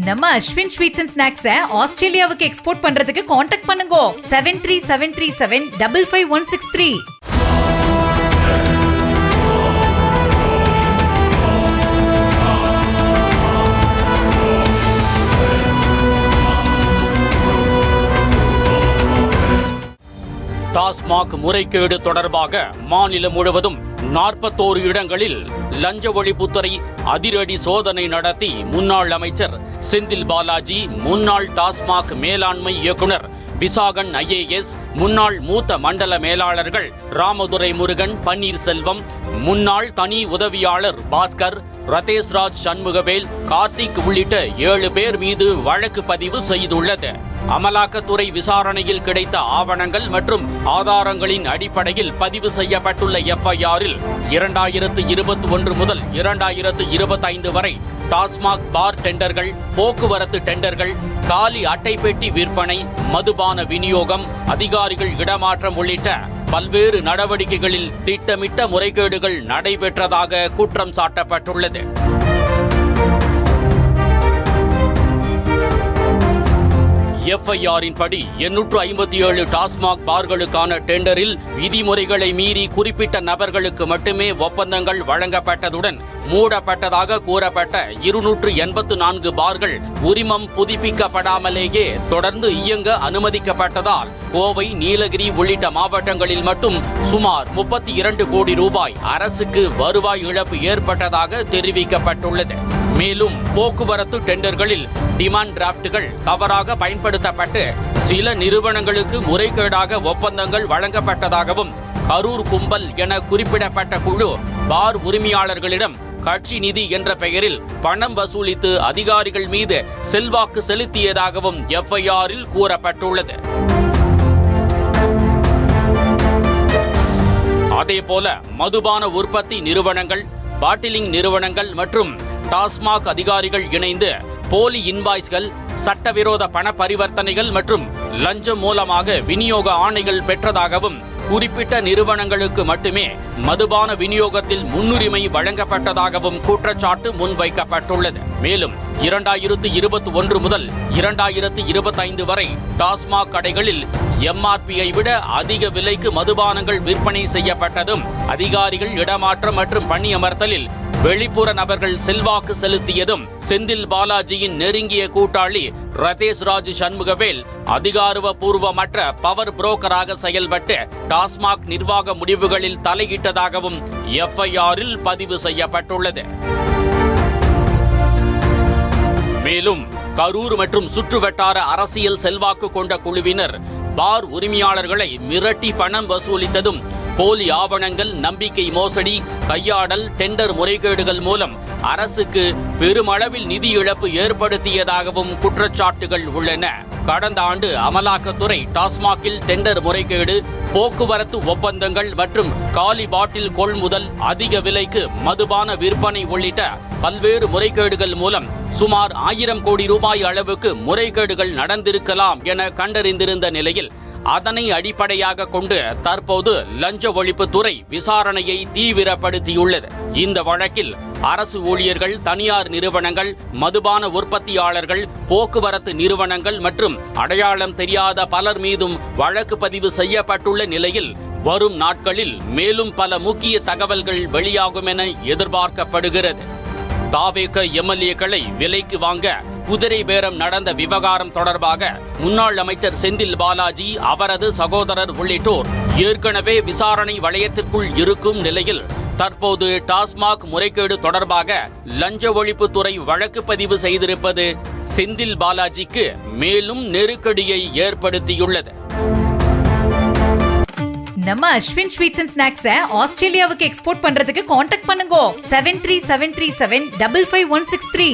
நம்ம Ashwin sweets and ஸ்நாக்ஸை ஆஸ்திரேலியாவுக்கு export பண்றதுக்கு காண்டாக்ட் பண்ணுங்க 7373755163. டாஸ்மாக் முறைகேடு தொடர்பாக மாநிலம் முழுவதும் 41 இடங்களில் லஞ்ச ஒழிப்புத்துறை அதிரடி சோதனை நடத்தி முன்னாள் அமைச்சர் செந்தில் பாலாஜி, முன்னாள் டாஸ்மாக் மேலாண்மை இயக்குனர் விசாகன் IAS, முன்னாள் மூத்த மண்டல மேலாளர்கள் ராமதுரை முருகன், பன்னீர்செல்வம், முன்னாள் தனி உதவியாளர் பாஸ்கர், ரதேஷ்ராஜ் சண்முகவேல், கார்த்திக் உள்ளிட்ட 7 பேர் மீது வழக்கு பதிவு செய்துள்ளது. அமலாக்கத்துறை விசாரணையில் கிடைத்த ஆவணங்கள் மற்றும் ஆதாரங்களின் அடிப்படையில் பதிவு செய்யப்பட்டுள்ள FIR-இல் 2021 முதல் 2025 வரை டாஸ்மாக் பார் டெண்டர்கள், போக்குவரத்து டெண்டர்கள், காலி அட்டை பெட்டி விற்பனை, மதுபான விநியோகம், அதிகாரிகள் இடமாற்றம் உள்ளிட்ட பல்வேறு நடவடிக்கைகளில் திட்டமிட்ட முறைகேடுகள் நடைபெற்றதாக குற்றம் சாட்டப்பட்டுள்ளது. FIR-இன் படி 857 டாஸ்மாக் பார்களுக்கான டெண்டரில் விதிமுறைகளை மீறி குறிப்பிட்ட நபர்களுக்கு மட்டுமே ஒப்பந்தங்கள் வழங்கப்பட்டதுடன் மூடப்பட்டதாக கூறப்பட்ட 284 பார்கள் உரிமம் புதுப்பிக்கப்படாமலேயே தொடர்ந்து இயங்க அனுமதிக்கப்பட்டதால் கோவை, நீலகிரி உள்ளிட்ட மாவட்டங்களில் மட்டும் சுமார் 32 கோடி ரூபாய் அரசுக்கு வருவாய் இழப்பு ஏற்பட்டதாக தெரிவிக்கப்பட்டுள்ளது. மேலும் போக்குவரத்து டெண்டர்களில் டிமாண்ட் டிராப்டுகள் தவறாக பயன்படுத்தப்பட்டு சில நிறுவனங்களுக்கு முறைகேடாக ஒப்பந்தங்கள் வழங்கப்பட்டதாகவும், கரூர் கும்பல் என குறிப்பிடப்பட்ட குழு பார் உரிமையாளர்களிடம் கட்சி நிதி என்ற பெயரில் பணம் வசூலித்து அதிகாரிகள் மீது செல்வாக்கு செலுத்தியதாகவும் FIR-இல் கூறப்பட்டுள்ளது. அதேபோல மதுபான உற்பத்தி நிறுவனங்கள், பாட்டிலிங் நிறுவனங்கள் மற்றும் டாஸ்மாக் அதிகாரிகள் இணைந்து போலி இன்வாய்ஸ்கள், சட்டவிரோத பண பரிவர்த்தனைகள் மற்றும் லஞ்சம் மூலமாக விநியோக ஆணைகள் பெற்றதாகவும், குறிப்பிட்ட நிறுவனங்களுக்கு மட்டுமே மதுபான விநியோகத்தில் முன்னுரிமை வழங்கப்பட்டதாகவும் குற்றச்சாட்டு முன்வைக்கப்பட்டுள்ளது. மேலும் 2021 முதல் 2025 வரை டாஸ்மாக் கடைகளில் MRP-ஐ விட அதிக விலைக்கு மதுபானங்கள் விற்பனை செய்யப்பட்டதும், அதிகாரிகள் இடமாற்றம் மற்றும் பணியமர்த்தலில் வெளிப்புற நபர்கள் செல்வாக்கு செலுத்தியதும், செந்தில் பாலாஜியின் நெருங்கிய கூட்டாளி ரதேஷ்ராஜ் சண்முகவேல் அதிகாரப்பூர்வமற்ற பவர் புரோக்கராக செயல்பட்டு டாஸ்மாக் நிர்வாக முடிவுகளில் தலையிட்டதாகவும் FIR-இல் பதிவு செய்யப்பட்டுள்ளது. மேலும் கரூர் மற்றும் சுற்றுவட்டார அரசியல் செல்வாக்கு கொண்ட குழுவினர் பார் உரிமையாளர்களை மிரட்டி பணம் வசூலித்ததும், போலி ஆவணங்கள், நம்பிக்கை மோசடி, கையாடல், டெண்டர் முறைகேடுகள் மூலம் அரசுக்கு பெருமளவில் நிதி இழப்பு ஏற்படுத்தியதாகவும் குற்றச்சாட்டுகள் உள்ளன. கடந்த ஆண்டு அமலாக்கத்துறை டாஸ்மாகில் டெண்டர் முறைகேடு, போக்குவரத்து ஒப்பந்தங்கள் மற்றும் காலி பாட்டில் கொள்முதல், அதிக விலைக்கு மதுபான விற்பனை உள்ளிட்ட பல்வேறு முறைகேடுகள் மூலம் சுமார் 1000 கோடி ரூபாய் அளவுக்கு முறைகேடுகள் நடந்திருக்கலாம் என கண்டறிந்திருந்த நிலையில் அதனை அடிப்படையாக கொண்டு தற்போது லஞ்ச ஒழிப்புத்துறை விசாரணையை தீவிரப்படுத்தியுள்ளது. இந்த வழக்கில் அரசு ஊழியர்கள், தனியார் நிறுவனங்கள், மதுபான உற்பத்தியாளர்கள், போக்குவரத்து நிறுவனங்கள் மற்றும் அடையாளம் தெரியாத பலர் மீதும் வழக்கு பதிவு செய்யப்பட்டுள்ள நிலையில் வரும் நாட்களில் மேலும் பல முக்கிய தகவல்கள் வெளியாகும் என எதிர்பார்க்கப்படுகிறது. தாவேக MLA-க்களை விலைக்கு வாங்க குதிரை பேரம் நடந்த விவகாரம் தொடர்பாக முன்னாள் அமைச்சர் செந்தில் பாலாஜி, அவரது சகோதரர் உள்ளிட்டோர் ஏற்கனவே விசாரணை வளையத்திற்குள் இருக்கும் நிலையில் தற்போது டாஸ்மாக் முறைகேடு தொடர்பாக லஞ்ச ஒழிப்புத்துறை வழக்கு பதிவு செய்திருப்பது செந்தில் பாலாஜிக்கு மேலும் நெருக்கடியை ஏற்படுத்தியுள்ளது. நம்ம அஸ்வின் ஸ்வீட்ஸ் அண்ட் ஸ்நாக்ஸை ஆஸ்திரேலியாவுக்கு எக்ஸ்போர்ட் பண்றதுக்கு காண்டாக்ட் பண்ணுங்க 7373755163.